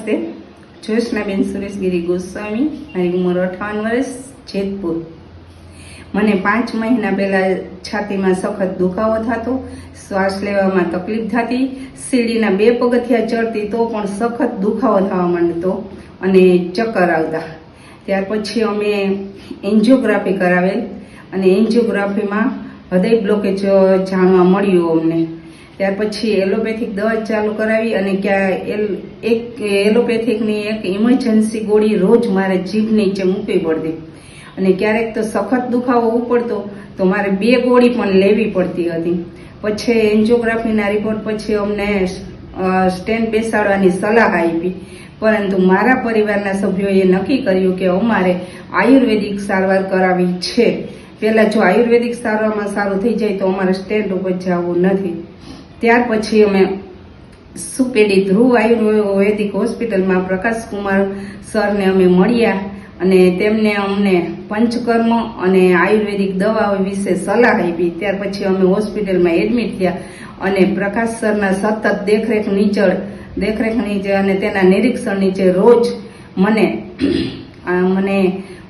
નમસ્તે, જ્યોત્સનાબેન સુરેશગીરી ગોસ્વામી, મારી ઉંમર 58 વર્ષ, જેતપુર। મને 5 મહિના પહેલા છાતીમાં સખત દુખાવો થતો, શ્વાસ લેવામાં તકલીફ થતી, સીડીના 2 પગથિયા ચડતી તો પણ સખત દુખાવો થવા માંડતો અને ચક્કર આવતા। ત્યાર પછી અમે એન્જિયોગ્રાફી કરાવેલ અને એન્જિયોગ્રાફીમાં હૃદય બ્લોકેજ જાણવા મળ્યું અમને। ત્યાર પછી એલોપેથિક દવા ચાલુ કરાવી અને એક એલોપેથિકની એક ઇમરજન્સી ગોળી રોજ મારે જીભ નીચે મૂકવી પડતી અને ક્યારેક તો સખત દુખાવો ઉપડતો તો મારે 2 ગોળી પણ લેવી પડતી હતી। પછી એન્જિયોગ્રાફીના રિપોર્ટ પછી અમને સ્ટેન્ટ બેસાડવાની સલાહ આપી, પરંતુ મારા પરિવારના સભ્યોએ નક્કી કર્યું કે અમારે આયુર્વેદિક સારવાર કરાવી છે। પહેલાં જો આયુર્વેદિક સારવારમાં સારું થઈ જાય તો અમારે સ્ટેન્ટ ઉપર જવું નથી। ત્યાર પછી અમે સુપેડી ધ્રુવ આયુર્વેદિક હોસ્પિટલમાં પ્રકાશકુમાર સરને અમે મળ્યા અને તેમને અમને પંચકર્મ અને આયુર્વેદિક દવાઓ વિશે સલાહ આપી। ત્યાર પછી અમે હોસ્પિટલમાં એડમિટ થયા અને પ્રકાશ સરના સતત દેખરેખ નીચે અને તેના નિરીક્ષણ નીચે રોજ મને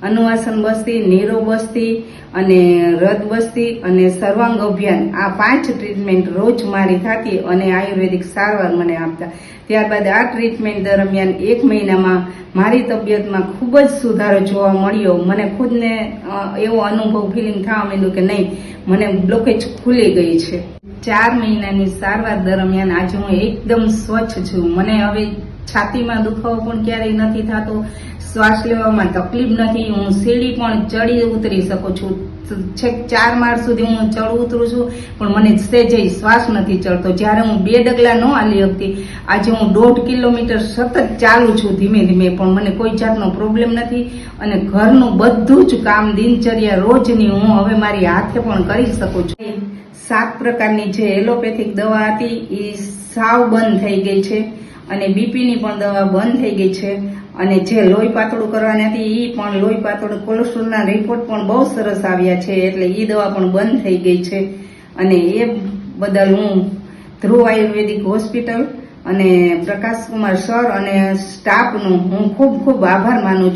અનુવાસન બસ્તી, નીરો બસ્તી અને રદ બસ્તી અને સર્વાંગ અભિયાન આ 5 ટ્રીટમેન્ટ રોજ મારી થતી અને આયુર્વેદિક સારવાર મને આપતા। ત્યારબાદ આ ટ્રીટમેન્ટ દરમિયાન 1 મહિનામાં મારી તબિયતમાં ખૂબ જ સુધારો જોવા મળ્યો। મને ખુદને એવો અનુભવ ફિલિંગ થવા માંડ્યું કે નહીં, મને બ્લોકેજ ખુલી ગઈ છે। 4 મહિનાની સારવાર દરમિયાન આજે હું એકદમ સ્વચ્છ છું। મને હવે છાતીમાં દુખાવો પણ ક્યારેય નથી થતો, શ્વાસ લેવામાં તકલીફ નથી, હું સીડી પણ ચડી ઉતરી શકું છું। છેક 4 માળ સુધી હું ચડ ઉતરું છું પણ મને સહેજે શ્વાસ નથી ચડતો। જ્યારે હું 2 ડગલા ન હાલી શકતી, આજે હું 1.5 કિલોમીટર સતત ચાલું છું ધીમે ધીમે, પણ મને કોઈ જાતનો પ્રોબ્લેમ નથી અને ઘરનું બધું જ કામ દિનચર્યા રોજની હું હવે મારી હાથે પણ કરી શકું છું। 7 પ્રકારની જે એલોપેથિક દવા હતી એ સાવ બંધ થઈ ગઈ છે અને બીપીની પણ દવા બંધ થઈ ગઈ છે અને જે લોહી પાતળું કરવાની હતી એ પણ લોહી પાતળું કોલેસ્ટ્રોલના રિપોર્ટ પણ બહુ સરસ આવ્યા છે, એટલે એ દવા પણ બંધ થઈ ગઈ છે અને એ બદલ હું ધ્રુવ આયુર્વેદિક હોસ્પિટલ અને પ્રકાશકુમાર સર અને સ્ટાફનો હું ખૂબ ખૂબ આભાર માનું